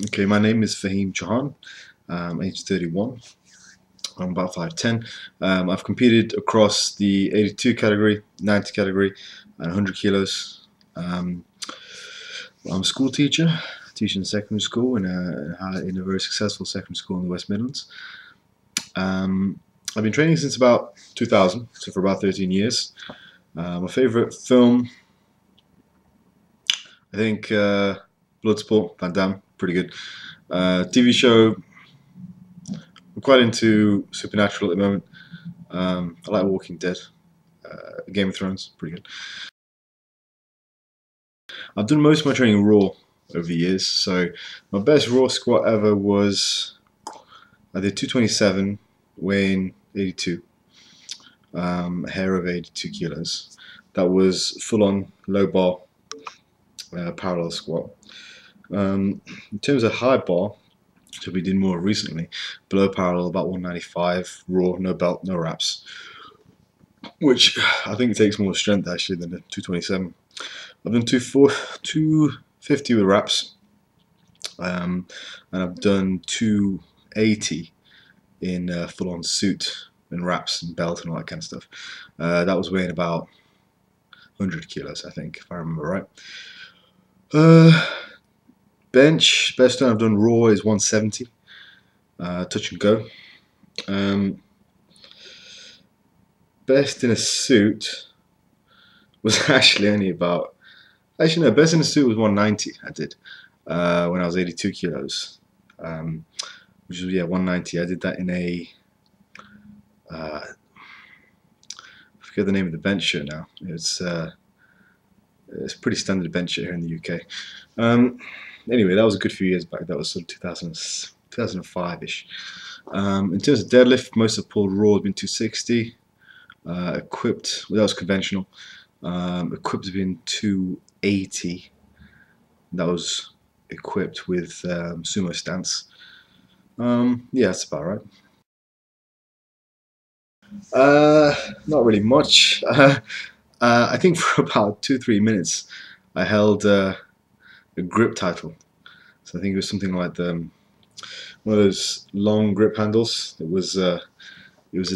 Okay, my name is Faheem Chauhan. I'm age 31. I'm about 5'10". I've competed across the 82 category, 90 category, and 100 kilos. I'm a school teacher, teaching secondary school in a very successful secondary school in the West Midlands. I've been training since about 2000, so for about 13 years. My favourite film, I think Bloodsport, Van Damme, pretty good. TV show, I'm quite into Supernatural at the moment. I like Walking Dead. Game of Thrones, pretty good. I've done most of my training raw over the years, so my best raw squat ever was I did 227, weighing 82, a hair over 82 kilos. That was full on low bar parallel squat. In terms of high bar, so we did more recently, below parallel about 195, raw, no belt, no wraps, which I think takes more strength actually than the 227. I've done 250 with wraps, and I've done 280 in full-on suit and wraps and belt and all that kind of stuff. That was weighing about 100 kilos, I think, if I remember right. Bench, best time I've done raw is 170, touch and go. Best in a suit was actually only about, actually no, best in a suit was 190 I did when I was 82 kilos, which was, yeah, 190. I did that in a, I forget the name of the bench shirt now. It's a pretty standard bench shirt here in the UK. Anyway, that was a good few years back. That was sort of 2005-ish. In terms of deadlift, most of pulled raw has been 260. Equipped, well, that was conventional. Equipped has been 280. That was equipped with sumo stance. Yeah, that's about right. Not really much. I think for about 2-3 minutes I held a grip title. So I think it was something like one of those long grip handles. It was a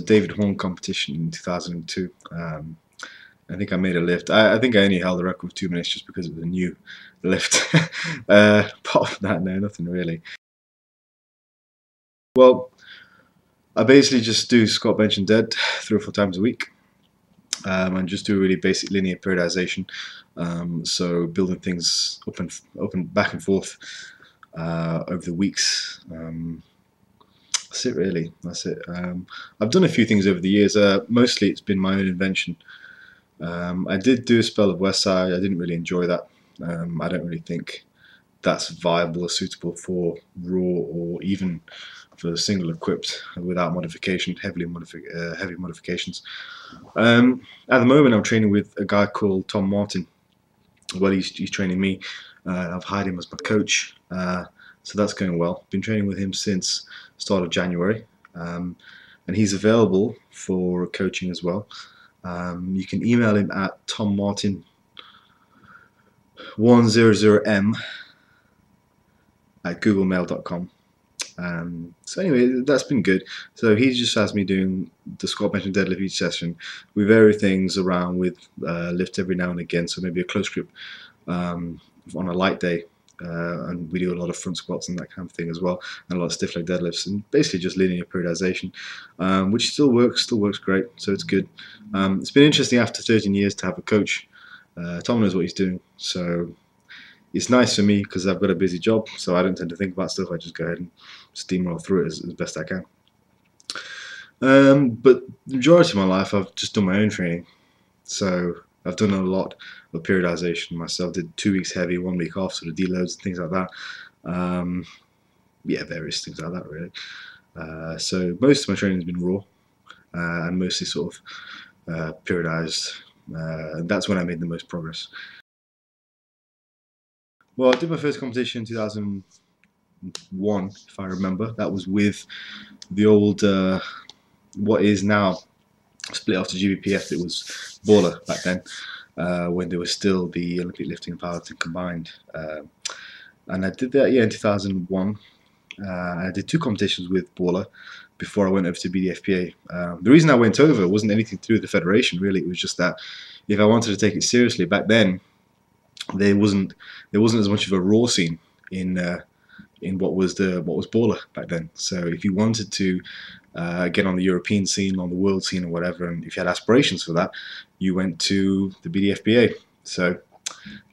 David Horn competition in 2002. I think I made a lift. I think I only held the record for 2 minutes just because it was a new lift. Apart from that, no, nothing really. Well, I basically just do squat, bench and dead 3 or 4 times a week. And just do really basic linear periodization. So building things up and back and forth over the weeks. That's it really, that's it. I've done a few things over the years. Mostly it's been my own invention. I did do a spell of Westside. I didn't really enjoy that. I don't really think that's viable or suitable for raw or even for single equipped without modification, heavy modifications. At the moment I'm training with a guy called Tom Martin. Well, he's training me. I've hired him as my coach, so that's going well. Been training with him since start of January, and he's available for coaching as well. You can email him at tommartin100m@googlemail.com. So anyway, that's been good. So he just has me doing the squat, bench and deadlift each session. We vary things around with lift every now and again, so maybe a close grip on a light day, and we do a lot of front squats and that kind of thing as well, and a lot of stiff leg deadlifts, and basically just linear periodization, which still works great, so it's good. It's been interesting after 13 years to have a coach. Tom knows what he's doing, so it's nice for me because I've got a busy job, so I don't tend to think about stuff. I just go ahead and steamroll through it as best I can. But the majority of my life I've just done my own training, so I've done a lot of periodization myself. Did 2 weeks heavy, 1 week off, sort of deloads and things like that. Yeah, various things like that really. So most of my training has been raw, and mostly sort of periodized. That's when I made the most progress. Well, I did my first competition in 2001, if I remember. That was with the old, what is now split off to GBPF. It was Baller back then, when there was still the Olympic lifting and powerlifting combined. and I did that in 2001. I did 2 competitions with Baller before I went over to BDFPA. The reason I went over wasn't anything to do with the federation, really. It was just that if I wanted to take it seriously back then, there wasn't as much of a raw scene in what was Baller back then. So if you wanted to get on the European scene, on the world scene, or whatever, and if you had aspirations for that, you went to the BDFPA. So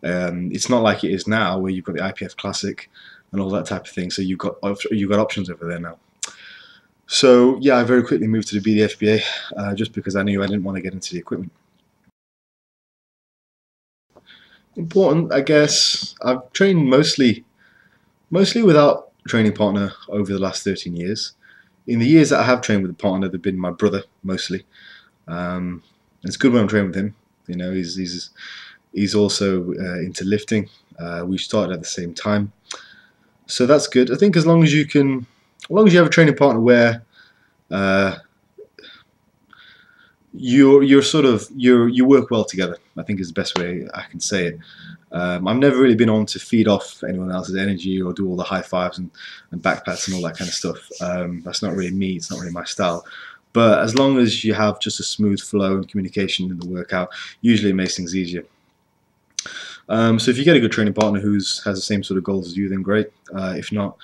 it's not like it is now, where you've got the IPF Classic and all that type of thing. So you've got options over there now. So yeah, I very quickly moved to the BDFPA just because I knew I didn't want to get into the equipment. Important, I guess. I've trained mostly without a training partner over the last 13 years. In the years that I have trained with a partner, they've been my brother mostly. It's good when I'm training with him. You know, he's also into lifting. We started at the same time, so that's good. I think as long as you have a training partner where you work well together, I think is the best way I can say it. I've never really been on to feed off anyone else's energy or do all the high fives and backpats and all that kind of stuff. That's not really me. It's not really my style. But as long as you have just a smooth flow and communication in the workout, usually it makes things easier. So if you get a good training partner who has the same sort of goals as you, then great. If not,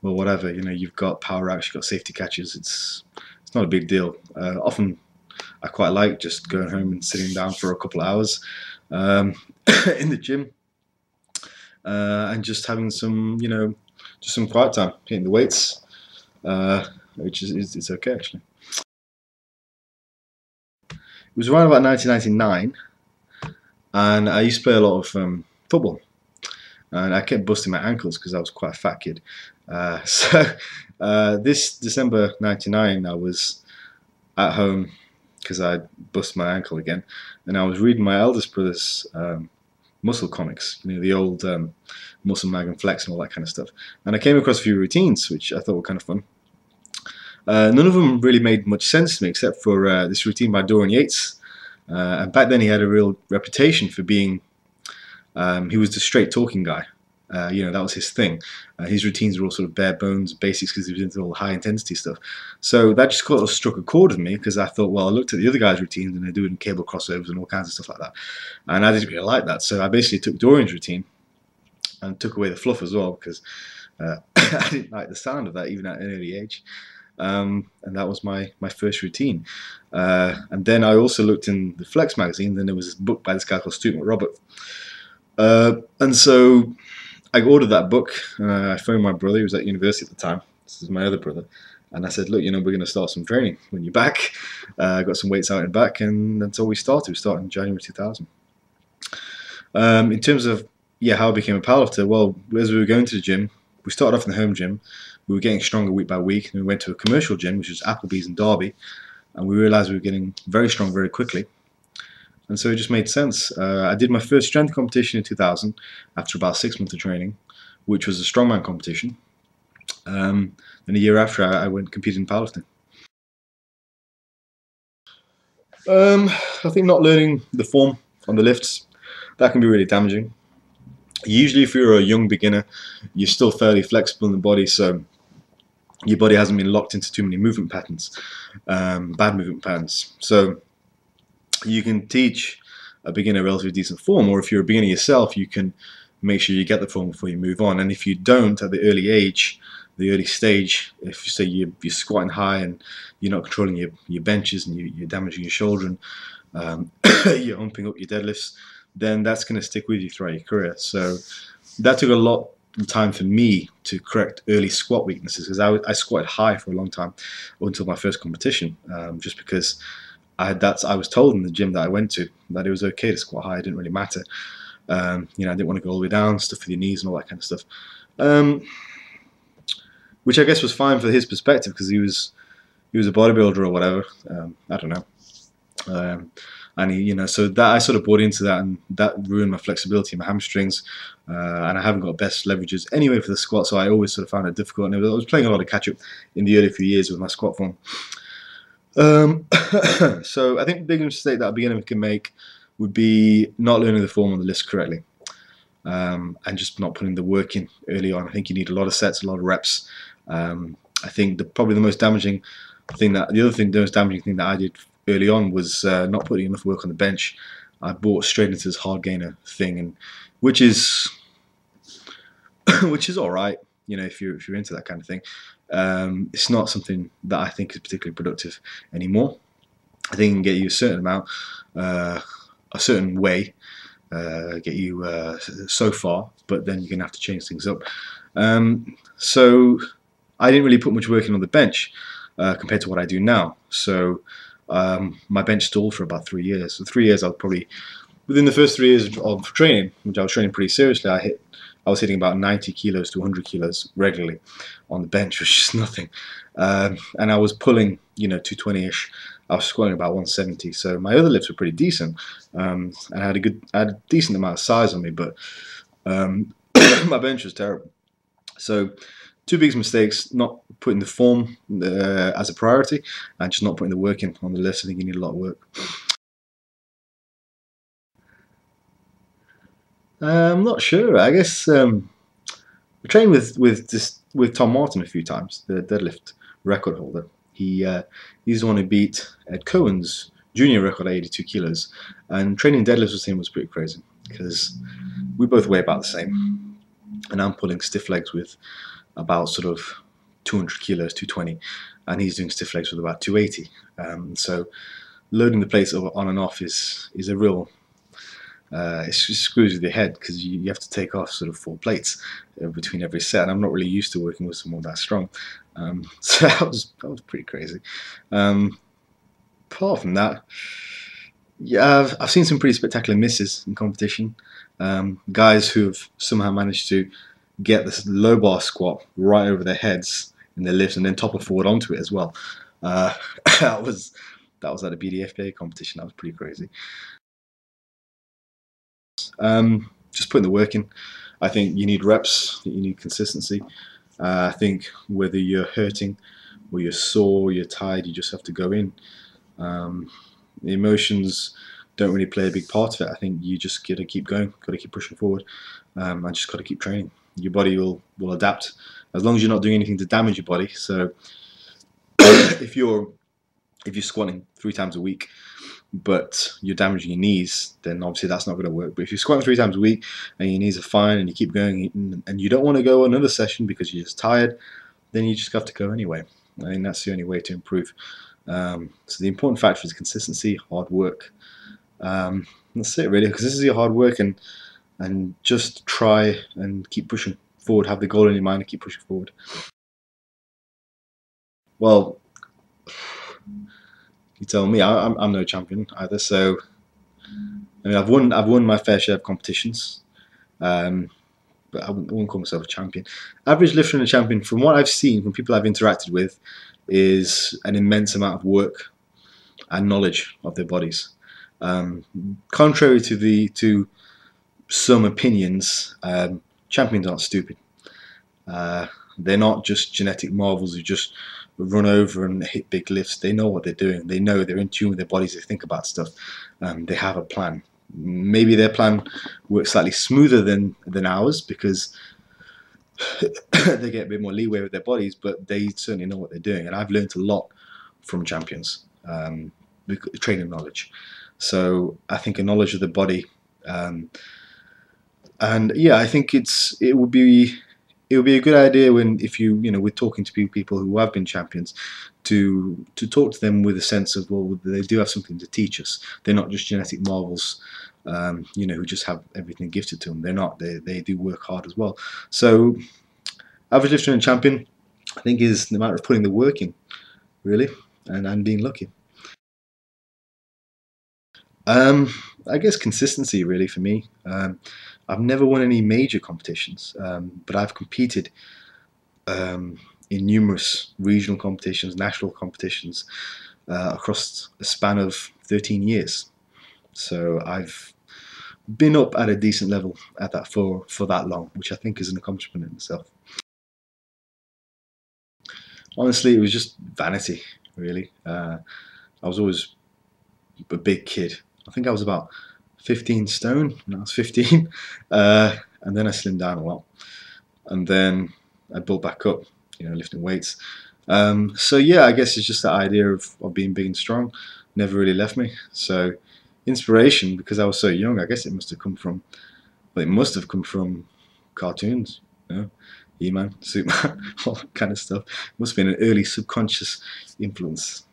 well, whatever. You know, you've got power racks, you've got safety catches. It's not a big deal. Often I quite like just going home and sitting down for a couple of hours in the gym and just having some, just some quiet time, hitting the weights, which is it's okay actually. It was around about 1999, and I used to play a lot of football, and I kept busting my ankles because I was quite a fat kid. So this December '99, I was at home because I busted my ankle again, and I was reading my eldest brother's muscle comics, the old Muscle Mag and Flex and all that kind of stuff. And I came across a few routines which I thought were kind of fun. None of them really made much sense to me except for this routine by Dorian Yates. And back then he had a real reputation for being, he was the straight talking guy. That was his thing. His routines were all sort of bare bones basics because he was into all the high intensity stuff. So that just kind of struck a chord with me because I thought, well, I looked at the other guys' routines and they're doing cable crossovers and all kinds of stuff like that. And I didn't really like that. So I basically took Dorian's routine and took away the fluff as well because I didn't like the sound of that even at an early age. And that was my first routine. And then I also looked in the Flex magazine. Then there was this book by this guy called Stuart McRobert. And so I ordered that book. I phoned my brother. He was at university at the time. This is my other brother. And I said, look, we're going to start some training when you're back. I got some weights out and back, and that's all we started. We started in January 2000. In terms of how I became a powerlifter, well, as we were going to the gym, we started off in the home gym. We were getting stronger week by week, and we went to a commercial gym, which was Applebee's in Derby, and we realised we were getting very strong very quickly. And so it just made sense. I did my first strength competition in 2000 after about 6 months of training, which was a strongman competition. Then a year after, I went competing in powerlifting. I think not learning the form on the lifts, that can be really damaging. Usually if you're a young beginner, you're still fairly flexible in the body, so your body hasn't been locked into too many movement patterns, bad movement patterns. So you can teach a beginner relatively decent form, or if you're a beginner yourself, you can make sure you get the form before you move on. And if you don't at the early age, the early stage, if you say you're squatting high and you're not controlling your benches and you're damaging your shoulder and you're humping up your deadlifts, then that's going to stick with you throughout your career. So that took a lot of time for me to correct early squat weaknesses, because I squatted high for a long time until my first competition, just because I was told in the gym that I went to that it was okay to squat high. It didn't really matter. I didn't want to go all the way down, stuff for your knees and all that kind of stuff, which I guess was fine for his perspective because he was a bodybuilder or whatever. I don't know. And so that I sort of bought into that, and that ruined my flexibility, my hamstrings, and I haven't got best leverages anyway for the squat, so I always sort of found it difficult. And I was playing a lot of catch up in the early few years with my squat form. So I think the biggest mistake that a beginner can make would be not learning the form on the list correctly. and just not putting the work in early on. I think you need a lot of sets, a lot of reps. I think probably the most damaging thing that I did early on was not putting enough work on the bench. I bought straight into this hard gainer thing, and which is which is all right, you know, if you're into that kind of thing. It's not something that I think is particularly productive anymore. I think it can get you a certain amount, a certain way, get you so far, but then you're gonna have to change things up. So I didn't really put much work in on the bench compared to what I do now. So my bench stalled for about 3 years. So 3 years, I'll probably, within the first 3 years of training, which I was training pretty seriously, I was hitting about 90 kilos to 100 kilos regularly on the bench, which is nothing. And I was pulling, you know, 220-ish. I was squatting about 170. So my other lifts were pretty decent, and I had a decent amount of size on me, but my bench was terrible. So two biggest mistakes: not putting the form as a priority, and just not putting the work in on the lifts. I think you need a lot of work. I'm not sure. I guess I trained with Tom Martin a few times, the deadlift record holder. He's the one who beat Ed Cohen's junior record at 82 kilos, and training deadlifts with him was pretty crazy because we both weigh about the same, and I'm pulling stiff legs with about sort of 200 kilos, 220, and he's doing stiff legs with about 280. So loading the plates on and off is a real it screws with your head because you have to take off sort of 4 plates between every set, and I'm not really used to working with someone that strong. So that was pretty crazy. Apart from that, yeah, I've seen some pretty spectacular misses in competition. Guys who have somehow managed to get this low bar squat right over their heads in their lifts and then topple forward onto it as well. That was at a BDFPA competition. That was pretty crazy. Just putting the work in. I think you need reps, you need consistency. I think whether you're hurting or you're sore, you're tired, you just have to go in. The emotions don't really play a big part of it. I think you just got to keep going, got to keep pushing forward, and just got to keep training. Your body will adapt as long as you're not doing anything to damage your body. So if you're squatting 3 times a week, but you're damaging your knees, then obviously that's not going to work. But if you're squatting 3 times a week and your knees are fine and you keep going and you don't want to go another session because you're just tired, then you just have to go anyway. I think that's the only way to improve. So the important factor is consistency, hard work. That's it really, because this is your hard work, and just try and keep pushing forward. Have the goal in your mind and keep pushing forward. Well, you tell me. I'm no champion either, so I mean I've won my fair share of competitions, but I wouldn't call myself a champion. Average lifter and a champion, from what I've seen from people I've interacted with, is an immense amount of work and knowledge of their bodies. Contrary to some opinions, champions aren't stupid. They're not just genetic marvels who just run over and hit big lifts. They know what they're doing. They know, they're in tune with their bodies. They think about stuff. They have a plan. Maybe their plan works slightly smoother than ours because they get a bit more leeway with their bodies, but they certainly know what they're doing. And I've learned a lot from champions, training knowledge. So I think a knowledge of the body, and yeah, I think it would be a good idea if we're talking to people who have been champions, to talk to them with a sense of, well, they do have something to teach us. They're not just genetic marvels, who just have everything gifted to them. They're not. They do work hard as well. So average lifter and champion, I think, is the matter of putting the work in, really, and being lucky. I guess consistency, really, for me. I've never won any major competitions, but I've competed in numerous regional competitions, national competitions, across a span of 13 years. So I've been up at a decent level at that for that long, which I think is an accomplishment in itself. Honestly, it was just vanity, really. I was always a big kid. I think I was about 15 stone when I was 15. and then I slimmed down a lot, and then I built back up, lifting weights. So yeah, I guess it's just that idea of being big and strong never really left me. So inspiration, because I was so young, I guess it must have come from, cartoons, He-Man, Superman, all that kind of stuff. It must have been an early subconscious influence.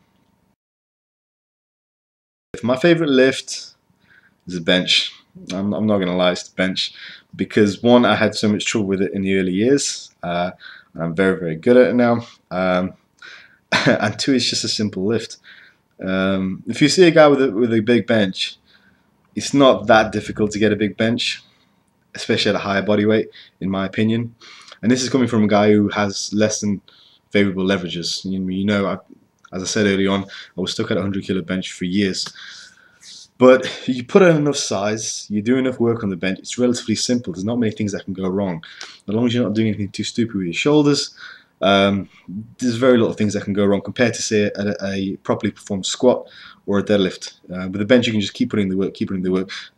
My favorite lift is a bench. I'm not going to lie, it's the bench, because one, I had so much trouble with it in the early years, and I'm very, very good at it now. And two, it's just a simple lift. If you see a guy with a big bench, it's not that difficult to get a big bench, especially at a higher body weight, in my opinion. And this is coming from a guy who has less than favorable leverages. As I said early on, I was stuck at a 100 kilo bench for years. But you put in enough size, you do enough work on the bench, it's relatively simple. There's not many things that can go wrong. As long as you're not doing anything too stupid with your shoulders, there's very little things that can go wrong compared to, say, a properly performed squat or a deadlift. With a bench, you can just keep putting the work,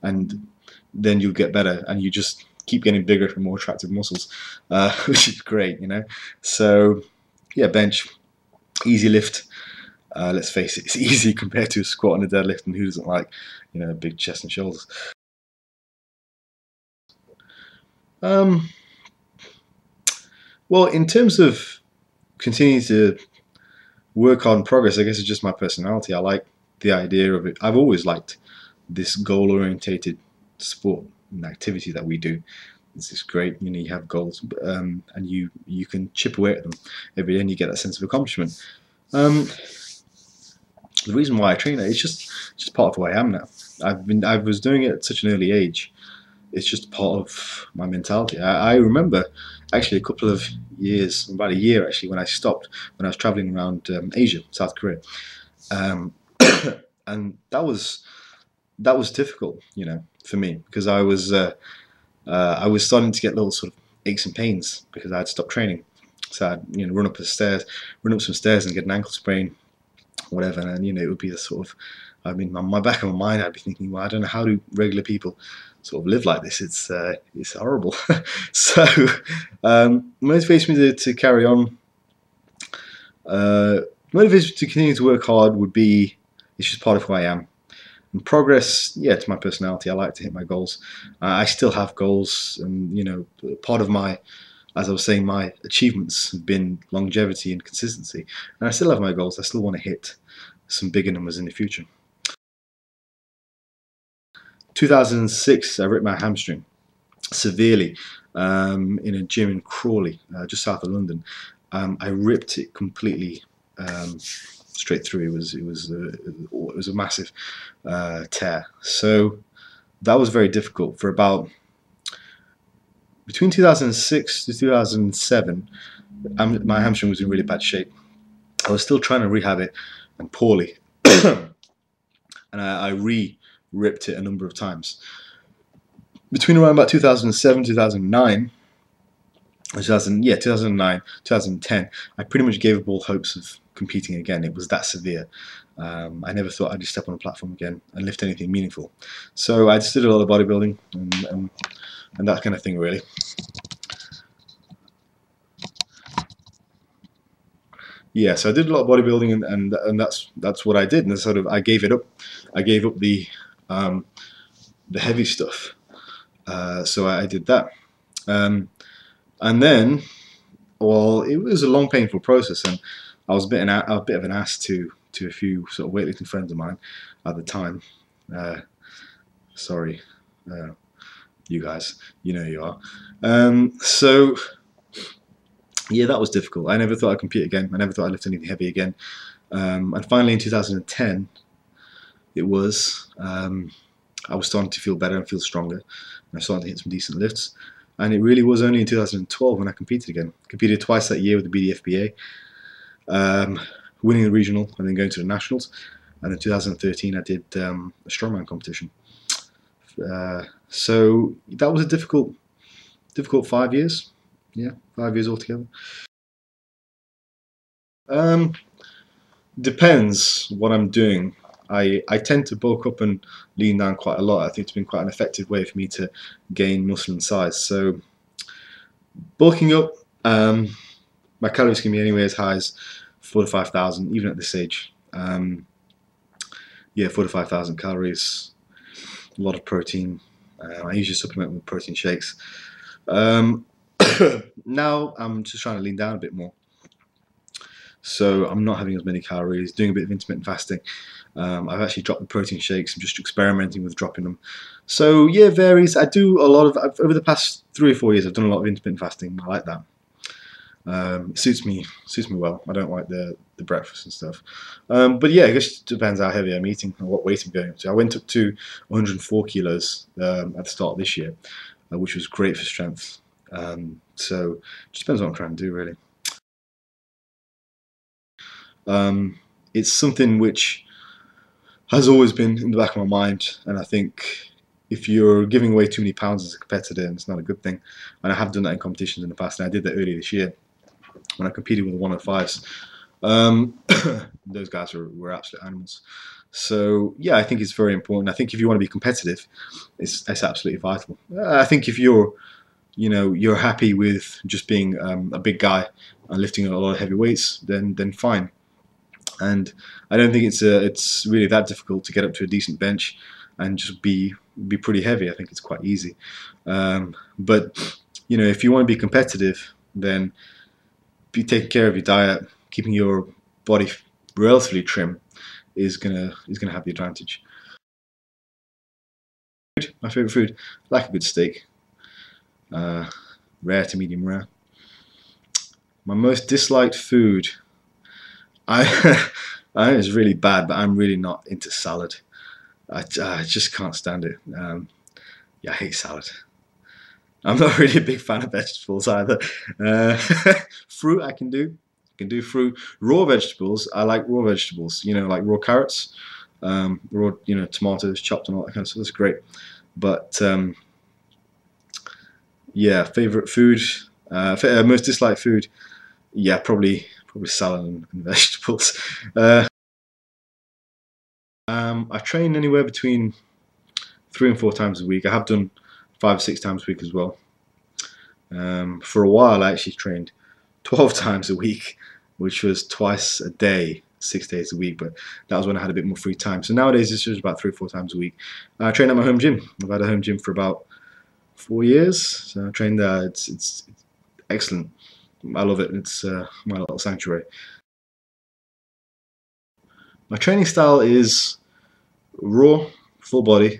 and then you'll get better, and you just keep getting bigger and more attractive muscles, which is great, So, yeah, bench, easy lift. Let's face it, it's easy compared to a squat and a deadlift, and who doesn't like, big chest and shoulders? Well, in terms of continuing to work on progress, I guess it's just my personality. I like the idea of it. I've always liked this goal-orientated sport and activity that we do. This is great. You have goals, and you can chip away at them every day, and you get that sense of accomplishment. The reason why I train it, it's just part of who I am now. I was doing it at such an early age. It's just part of my mentality. I remember actually a couple of years, about a year actually, when I stopped, when I was traveling around Asia, South Korea, and that was difficult, for me, because I was starting to get little sort of aches and pains because I had stopped training. So I'd run up some stairs and get an ankle sprain, whatever, and it would be the sort of, on my back of my mind, I'd be thinking, well, I don't know how do regular people sort of live like this. It's horrible. So motivates me to carry on. Motivates me to continue to work hard would be, it's just part of who I am. And progress, yeah, to my personality. I like to hit my goals. I still have goals, and part of my, as I was saying, my achievements have been longevity and consistency. And I still have my goals. I still want to hit some bigger numbers in the future. 2006, I ripped my hamstring severely in a gym in Crawley, just south of London. I ripped it completely straight through. It was a massive tear. So that was very difficult for about between 2006 to 2007. My hamstring was in really bad shape. I was still trying to rehab it, and poorly, and I re-ripped it a number of times. Between around about 2007, 2009, 2009, 2010, I pretty much gave up all hopes of competing again. It was that severe. I never thought I'd step on a platform again and lift anything meaningful. So I just did a lot of bodybuilding and that kind of thing, really. Yeah, so I did a lot of bodybuilding, and that's what I did. And sort of I gave it up. I gave up the heavy stuff. So I did that. And then, well, it was a long, painful process, and I was a bit of an ass to a few sort of weightlifting friends of mine at the time. Sorry, you guys, you know you are. So yeah, that was difficult. I never thought I'd compete again. I never thought I'd lift anything heavy again. And finally, in 2010, it was. I was starting to feel better and feel stronger, and I was starting to hit some decent lifts. And it really was only in 2012 when I competed again. Competed twice that year with the BDFPA, winning the regional and then going to the nationals. And in 2013, I did a strongman competition. So that was a difficult 5 years. Yeah, 5 years altogether. Depends what I'm doing. I tend to bulk up and lean down quite a lot. I think it's been quite an effective way for me to gain muscle and size. So bulking up, my calories can be anywhere as high as 4 to 5,000, even at this age. Yeah, 4 to 5,000 calories, a lot of protein. I usually supplement with protein shakes. Now I'm just trying to lean down a bit more. So I'm not having as many calories, doing a bit of intermittent fasting. I've actually dropped the protein shakes. I'm just experimenting with dropping them. So yeah, it varies. I do a lot of, over the past 3 or 4 years, I've done a lot of intermittent fasting. I like that. It suits me well. I don't like the breakfast and stuff. But yeah, I guess it depends how heavy I'm eating and what weight I'm going up to. I went up to 104 kilos at the start of this year, which was great for strength. So it just depends what I'm trying to do, really. It's something which has always been in the back of my mind, and I think if you're giving away too many pounds as a competitor, it's not a good thing. And I have done that in competitions in the past, and I did that earlier this year when I competed with the 105s. Those guys were absolute animals. So yeah, I think it's very important. I think if you want to be competitive, it's absolutely vital. I think if you're happy with just being a big guy and lifting a lot of heavy weights, then fine. And I don't think it's really that difficult to get up to a decent bench and just be pretty heavy. I think it's quite easy. But if you want to be competitive, then be taking care of your diet, keeping your body relatively trim is gonna have the advantage. My favorite food, I like a good steak, rare to medium rare. My most disliked food, I I know it's really bad, but I'm really not into salad. I just can't stand it. Yeah, I hate salad. I'm not really a big fan of vegetables either. Fruit I can do. I can do fruit. Raw vegetables, I like raw vegetables. Like raw carrots, raw tomatoes chopped and all that kind of stuff. That's great. But yeah, favorite food, most disliked food. Yeah, probably salad and vegetables. I train anywhere between 3 and 4 times a week. I have done 5 or 6 times a week as well. For a while, I actually trained 12 times a week, which was twice a day, 6 days a week. But that was when I had a bit more free time. So nowadays, it's just about 3 or 4 times a week. I train at my home gym. I've had a home gym for about 4 years. So I train there. It's excellent. I love it. It's my little sanctuary. My training style is raw, full body,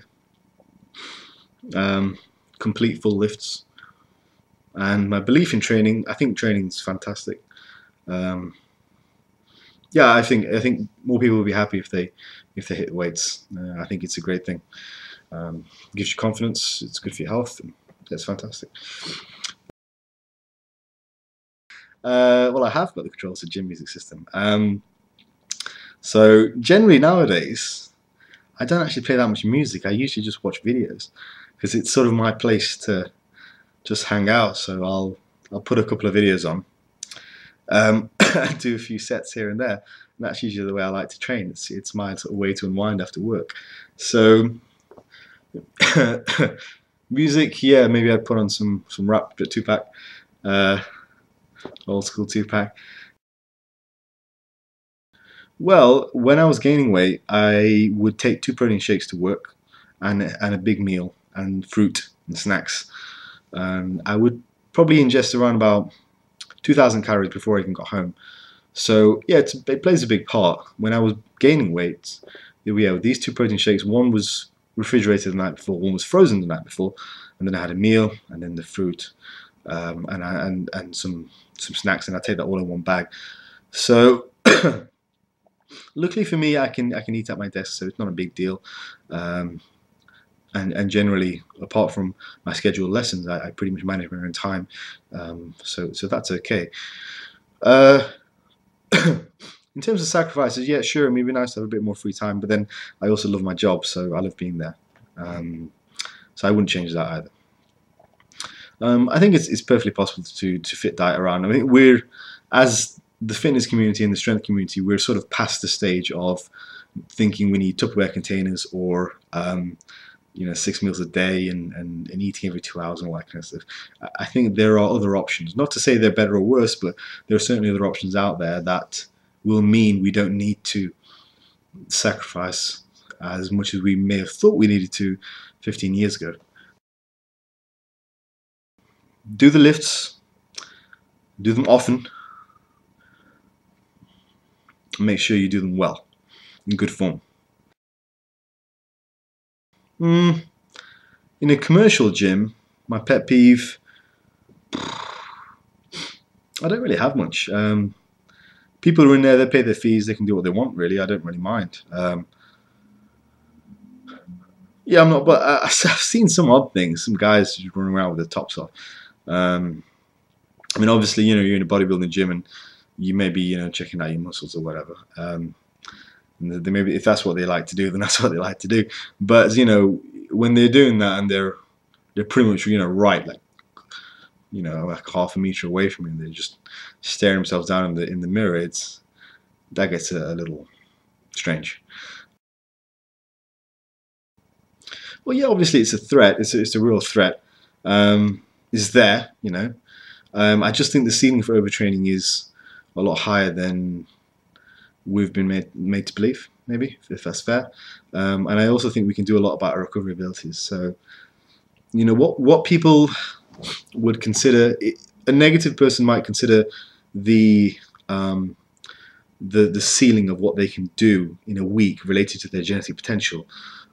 complete full lifts, and my belief in training. I think training is fantastic. Yeah, I think more people will be happy if they hit the weights. I think it's a great thing. Gives you confidence. It's good for your health. And it's fantastic. Well, I have got the controls to gym music system. So generally nowadays, I don't actually play that much music. I usually just watch videos because it's sort of my place to just hang out. So I'll put a couple of videos on, do a few sets here and there. And that's usually the way I like to train. It's my sort of way to unwind after work. So music, yeah, maybe I'd put on some rap, but Tupac, old school Tupac. Well, when I was gaining weight, I would take 2 protein shakes to work, and a big meal, and fruit and snacks. I would probably ingest around about 2,000 calories before I even got home. So yeah, it plays a big part. When I was gaining weight, yeah, with these 2 protein shakes, one was refrigerated the night before, one was frozen the night before, and then I had a meal, and then the fruit, and some snacks, and I take that all in one bag. So luckily for me, I can eat at my desk, so it's not a big deal. And generally, apart from my scheduled lessons, I pretty much manage my own time, so that's okay. In terms of sacrifices, yeah, sure, it would be nice to have a bit more free time, but then I also love my job, so I love being there. So I wouldn't change that either. I think it's perfectly possible to fit diet around. I mean, as the fitness community and the strength community, we're sort of past the stage of thinking we need Tupperware containers or 6 meals a day and eating every 2 hours and all that kind of stuff. I think there are other options. Not to say they're better or worse, but there are certainly other options out there that will mean we don't need to sacrifice as much as we may have thought we needed to 15 years ago. Do the lifts, do them often, and make sure you do them well, in good form. In a commercial gym, my pet peeve, I don't really have much. People who are in there, they pay their fees, they can do what they want, really. I don't really mind. Yeah, I'm not, but I've seen some odd things, some guys just running around with their tops off. I mean, obviously, you're in a bodybuilding gym and you may be, checking out your muscles or whatever. And they maybe, if that's what they like to do, then that's what they like to do. But, when they're doing that and they're pretty much, right, like half a meter away from you, and they're just staring themselves down in the mirror, that gets a little strange. Well, yeah, obviously it's a threat. It's a real threat. It's there, I just think the ceiling for overtraining is a lot higher than we've been made to believe, maybe, if that's fair. And I also think we can do a lot about our recovery abilities. So, what people would consider, a negative person might consider the ceiling of what they can do in a week related to their genetic potential.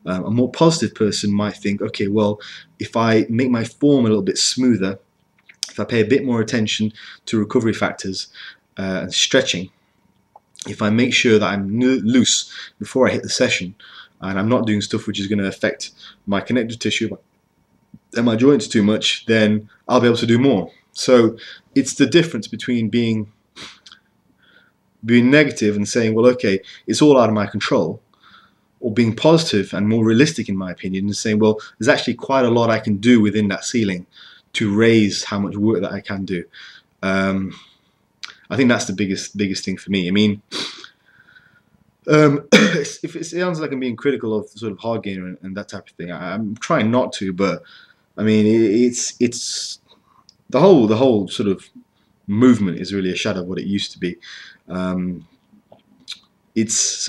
A more positive person might think, okay, well, if I make my form a little bit smoother, if I pay a bit more attention to recovery factors and stretching, if I make sure that I'm loose before I hit the session, and I'm not doing stuff which is going to affect my connective tissue and my joints too much, then I'll be able to do more. So it's the difference between being negative and saying, well, okay, it's all out of my control, or being positive and more realistic, in my opinion, and saying, well, there's actually quite a lot I can do within that ceiling to raise how much work that I can do. I think that's the biggest thing for me. I mean, if it sounds like I'm being critical of sort of hard gainer and that type of thing, I'm trying not to, but I mean, it's the whole sort of movement is really a shadow of what it used to be. So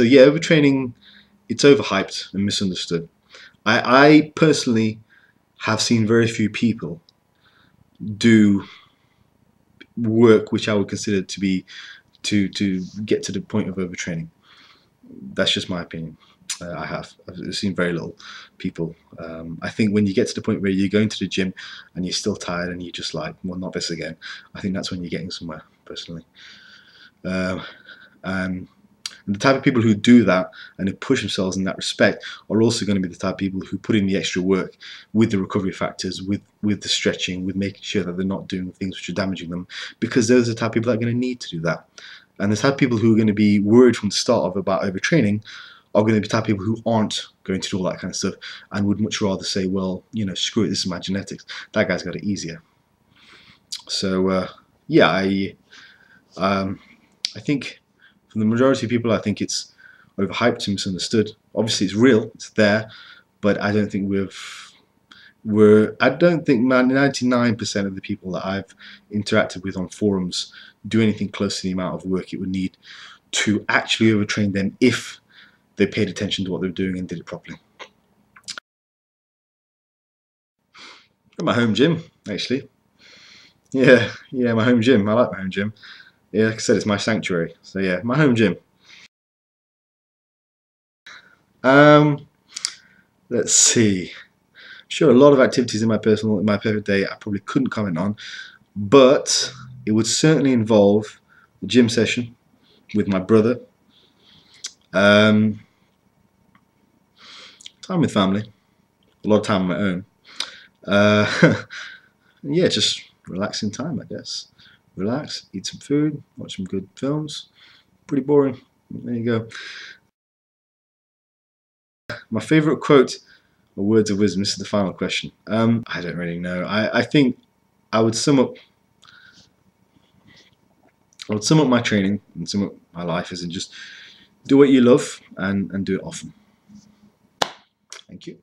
yeah, overtraining, it's overhyped and misunderstood. I personally have seen very few people do work which I would consider to be to get to the point of overtraining. That's just my opinion. I've seen very little people. I think when you get to the point where you're going to the gym and you're still tired and you're just like, well, not this again, I think that's when you're getting somewhere, personally. And the type of people who do that and who push themselves in that respect are also going to be the type of people who put in the extra work with the recovery factors, with the stretching, with making sure that they're not doing things which are damaging them, because those are the type of people that are going to need to do that. And the type of people who are going to be worried from the start about overtraining are going to be the type of people who aren't going to do all that kind of stuff and would much rather say, well, screw it, this is my genetics. That guy's got it easier. So, yeah, I think for the majority of people, I think it's overhyped and misunderstood. Obviously, it's real, it's there, but I don't think I don't think 99% of the people that I've interacted with on forums do anything close to the amount of work it would need to actually overtrain them if they paid attention to what they were doing and did it properly. At my home gym, actually. Yeah, my home gym. I like my home gym. Yeah, like I said, it's my sanctuary. So yeah, my home gym. Let's see. Sure, a lot of activities in my perfect day I probably couldn't comment on, but it would certainly involve a gym session with my brother, time with family, a lot of time on my own. Yeah, just relaxing time, I guess. Relax, eat some food, watch some good films. Pretty boring. There you go. My favorite quote or words of wisdom. This is the final question. I don't really know. I think I would sum up my training and sum up my life as in just do what you love and do it often. Thank you.